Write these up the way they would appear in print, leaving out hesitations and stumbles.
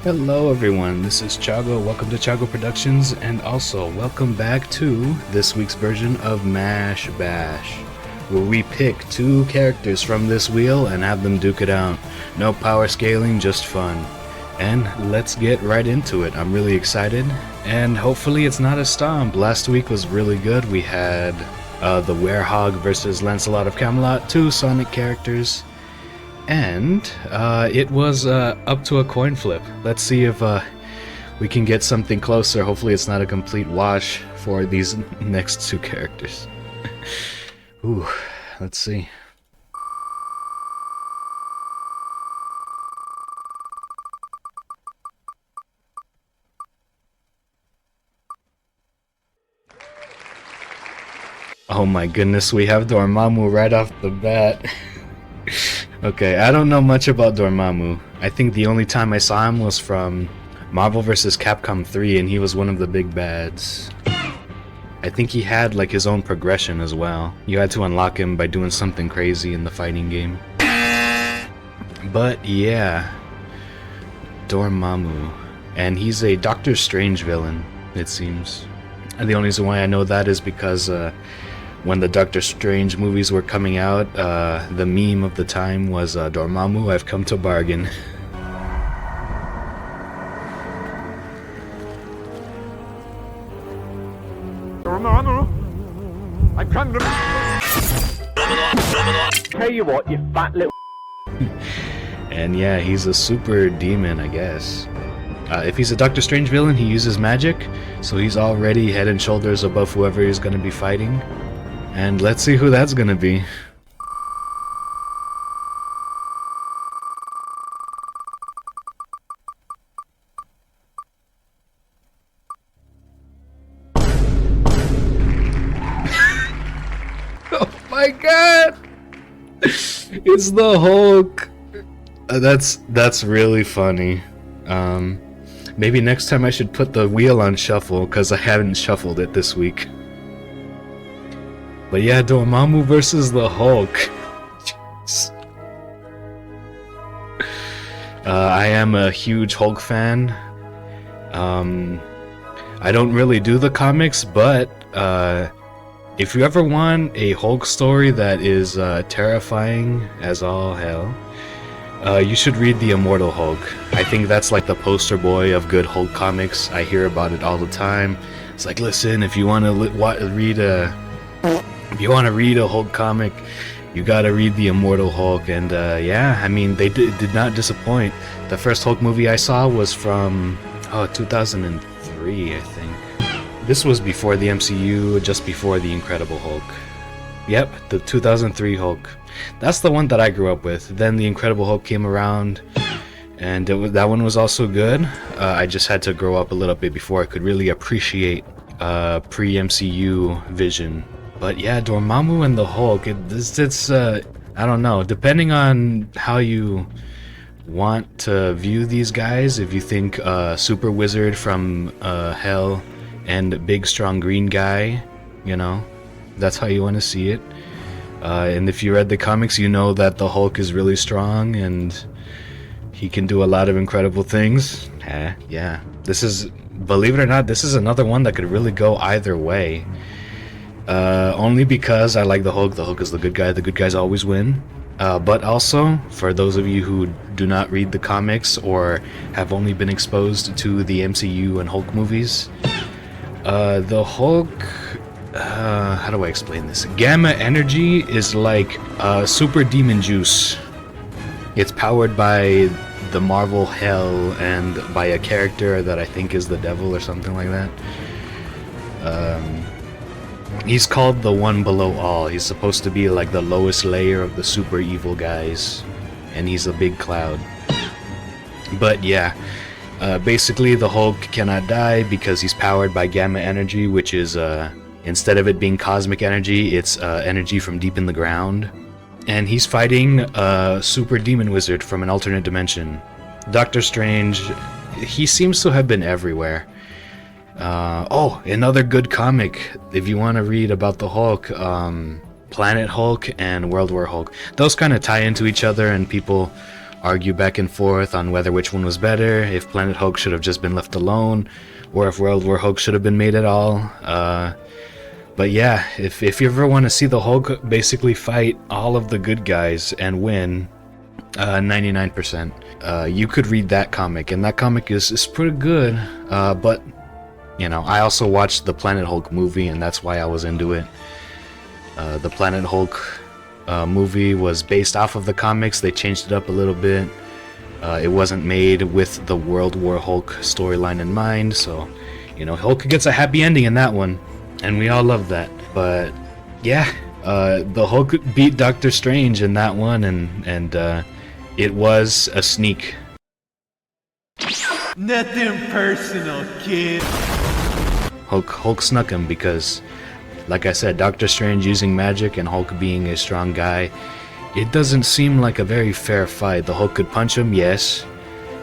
Hello everyone, this is Chago. Welcome to Chago Productions, and also welcome back to this week's version of Mash Bash, where we pick two characters from this wheel and have them duke it out. No power scaling, just fun. And let's get right into it. I'm really excited, and hopefully it's not a stomp. Last week was really good. We had the Werehog versus Lancelot of Camelot, two Sonic characters. And it was up to a coin flip. Let's see if we can get something closer. Hopefully it's not a complete wash for these next two characters. Ooh, let's see. Oh my goodness, we have Dormammu right off the bat. Okay, I don't know much about Dormammu. I think the only time I saw him was from Marvel vs. Capcom 3, and he was one of the big bads. I think he had like his own progression as well. You had to unlock him by doing something crazy in the fighting game. But yeah, Dormammu. And he's a Doctor Strange villain, it seems. And the only reason why I know that is because when the Doctor Strange movies were coming out, the meme of the time was Dormammu, I've come to bargain. Dormammu, I've come to... Tell you what, you fat little... And yeah, he's a super demon, I guess. If he's a Doctor Strange villain, he uses magic, so he's already head and shoulders above whoever he's going to be fighting. And let's see who that's gonna be. Oh my god! It's the Hulk! That's really funny. Maybe next time I should put the wheel on shuffle, because I haven't shuffled it this week. But yeah, Dormammu versus the Hulk. I am a huge Hulk fan. I don't really do the comics, but if you ever want a Hulk story that is terrifying as all hell, you should read The Immortal Hulk. I think that's like the poster boy of good Hulk comics. I hear about it all the time. It's like, listen, if you want to read a Hulk comic, you gotta read The Immortal Hulk. And yeah, I mean, they did not disappoint. The first Hulk movie I saw was from 2003, I think. This was before the MCU, just before The Incredible Hulk. Yep, the 2003 Hulk. That's the one that I grew up with. Then The Incredible Hulk came around, and that one was also good. I just had to grow up a little bit before I could really appreciate pre-MCU vision. But yeah, Dormammu and the Hulk, it's I don't know, depending on how you want to view these guys, if you think super wizard from hell and big strong green guy, you know, that's how you want to see it. And if you read the comics, you know that the Hulk is really strong and he can do a lot of incredible things. Yeah, this is, believe it or not, this is another one that could really go either way. Only because I like the Hulk. The Hulk is the good guy. The good guys always win. But also, for those of you who do not read the comics or have only been exposed to the MCU and Hulk movies, the Hulk, how do I explain this? Gamma energy is like super demon juice. It's powered by the Marvel hell and by a character that I think is the devil or something like that. He's called the One Below All. He's supposed to be like the lowest layer of the super evil guys, and he's a big cloud. But yeah, basically the Hulk cannot die because he's powered by gamma energy, which is, instead of it being cosmic energy, it's energy from deep in the ground. And he's fighting a super demon wizard from an alternate dimension. Doctor Strange, he seems to have been everywhere. Another good comic, if you want to read about the Hulk, Planet Hulk and World War Hulk. Those kind of tie into each other, and people argue back and forth on whether which one was better, if Planet Hulk should have just been left alone, or if World War Hulk should have been made at all. But yeah, if you ever want to see the Hulk basically fight all of the good guys and win, 99%, you could read that comic, and that comic is pretty good, but, you know, I also watched the Planet Hulk movie, and that's why I was into it. The Planet Hulk movie was based off of the comics. They changed it up a little bit. It wasn't made with the World War Hulk storyline in mind, so, you know, Hulk gets a happy ending in that one, and we all love that. But yeah, the Hulk beat Doctor Strange in that one, and it was a sneak. Nothing personal, kid. Hulk snuck him because, like I said, Doctor Strange using magic and Hulk being a strong guy, it doesn't seem like a very fair fight. The Hulk could punch him, yes,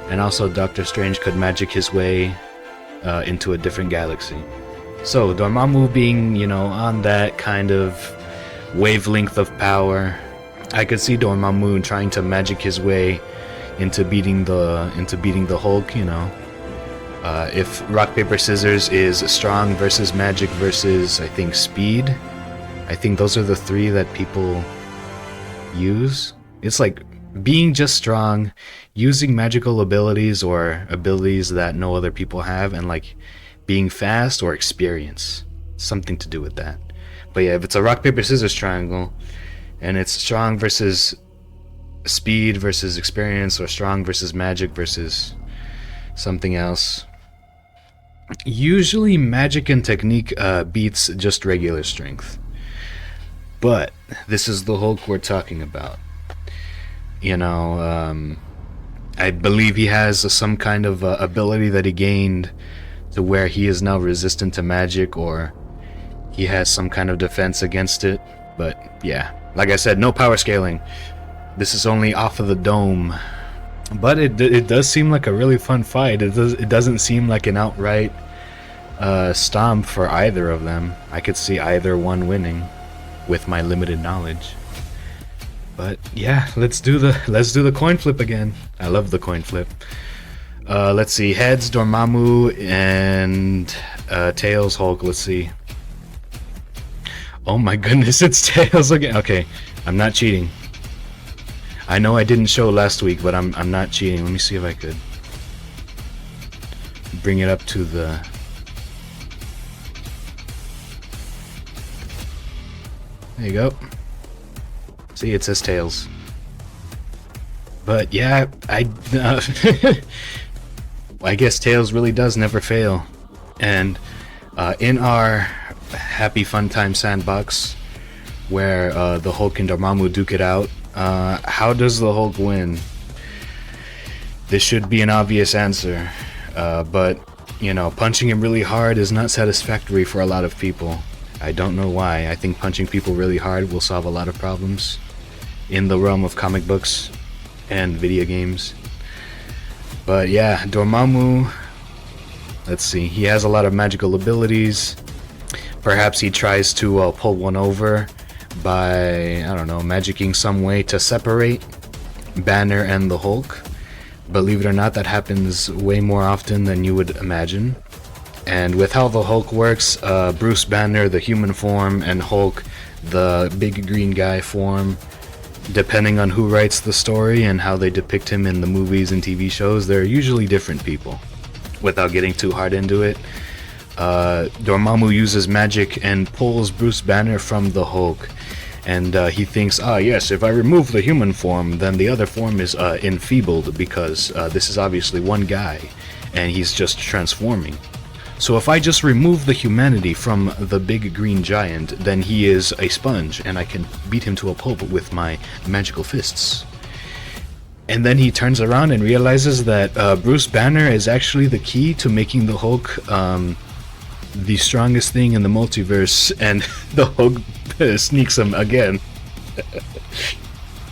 and also Doctor Strange could magic his way into a different galaxy. So Dormammu being, you know, on that kind of wavelength of power, I could see Dormammu trying to magic his way into beating the Hulk, you know. If rock paper scissors is strong versus magic versus, I think, speed, I think those are the three that people use. It's like being just strong, using magical abilities or abilities that no other people have, and like being fast or experience, something to do with that. But yeah, if it's a rock paper scissors triangle and it's strong versus speed versus experience, or strong versus magic versus something else, usually magic and technique beats just regular strength. But this is the Hulk we're talking about. You know, I believe he has some kind of ability that he gained to where he is now resistant to magic, or he has some kind of defense against it. But yeah, like I said, no power scaling. This is only off of the dome. But it does seem like a really fun fight. It doesn't seem like an outright stomp for either of them. I could see either one winning with my limited knowledge. But yeah, let's do the coin flip again. I love the coin flip. Let's see, heads Dormammu and tails Hulk. Let's see. Oh my goodness, it's tails again. Okay, I'm not cheating. I know I didn't show last week, but I'm not cheating. Let me see if I could bring it up to the... There you go. See, it says tails. But yeah, I guess tails really does never fail. And in our Happy Fun Time sandbox, where the Hulk and Dormammu duke it out, how does the Hulk win? This should be an obvious answer, but you know, punching him really hard is not satisfactory for a lot of people. I don't know why. I think punching people really hard will solve a lot of problems in the realm of comic books and video games. But yeah, Dormammu, let's see, he has a lot of magical abilities. Perhaps he tries to pull one over by, I don't know, magicking some way to separate Banner and the Hulk. Believe it or not, that happens way more often than you would imagine. And with how the Hulk works, Bruce Banner, the human form, and Hulk, the big green guy form, depending on who writes the story and how they depict him in the movies and TV shows, they're usually different people. Without getting too hard into it, Dormammu uses magic and pulls Bruce Banner from the Hulk. And he thinks, yes, if I remove the human form, then the other form is enfeebled, because this is obviously one guy, and he's just transforming. So if I just remove the humanity from the big green giant, then he is a sponge, and I can beat him to a pulp with my magical fists. And then he turns around and realizes that Bruce Banner is actually the key to making the Hulk the strongest thing in the multiverse, and the Hulk sneaks him again.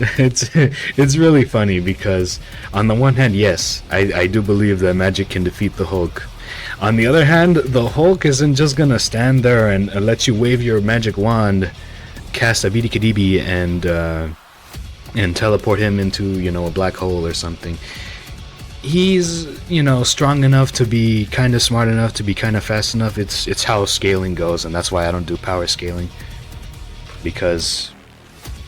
It's really funny, because on the one hand, yes, I do believe that magic can defeat the Hulk. On the other hand, the Hulk isn't just gonna stand there and let you wave your magic wand, cast a bidikadibi, and and teleport him into, you know, a black hole or something. He's, you know, strong enough to be kind of smart enough to be kind of fast enough. It's how scaling goes, and that's why I don't do power scaling, because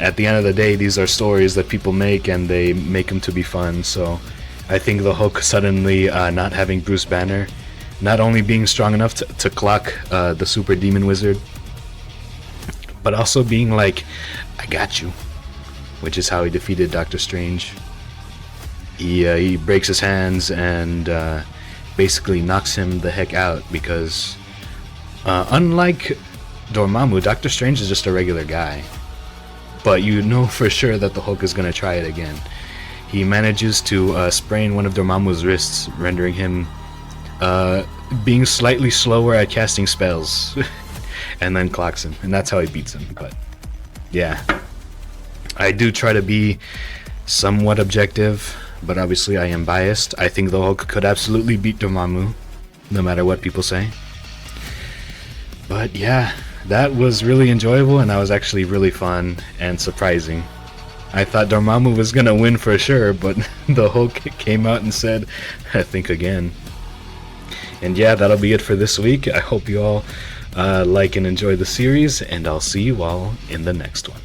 at the end of the day, these are stories that people make, and they make them to be fun. So I think the Hulk suddenly not having Bruce Banner, not only being strong enough to clock the super demon wizard, but also being like, I got you, which is how he defeated Doctor Strange. He breaks his hands and basically knocks him the heck out, because unlike Dormammu, Doctor Strange is just a regular guy. But you know for sure that the Hulk is going to try it again. He manages to sprain one of Dormammu's wrists, rendering him being slightly slower at casting spells, and then clocks him, and that's how he beats him. But yeah, I do try to be somewhat objective, but obviously I am biased. I think the Hulk could absolutely beat Dormammu, no matter what people say. But yeah, that was really enjoyable, and that was actually really fun and surprising. I thought Dormammu was gonna win for sure, but the Hulk came out and said, I think again. And yeah, that'll be it for this week. I hope you all like and enjoy the series, and I'll see you all in the next one.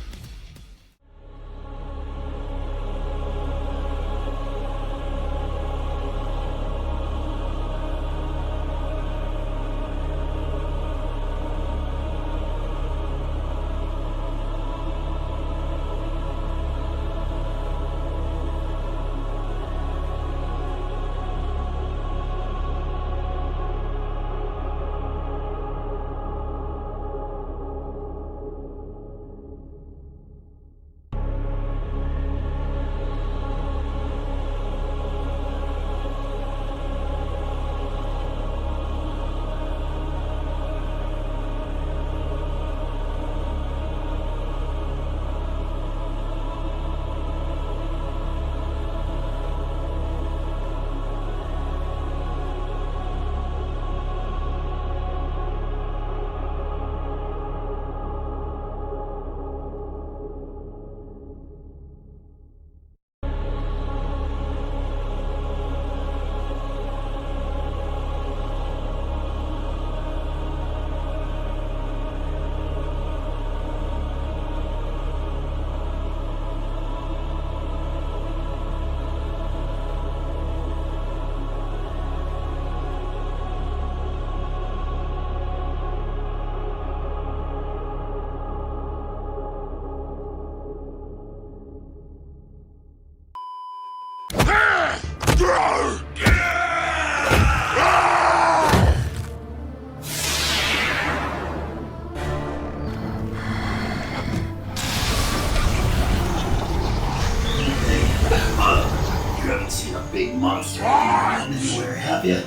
You haven't seen a big monster anywhere, have you?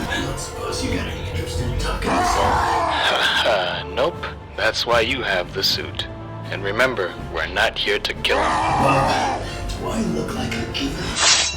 I don't suppose you got any interest in talking to someone? Nope, that's why you have the suit. And remember, we're not here to kill him. Well, do I look like a giver?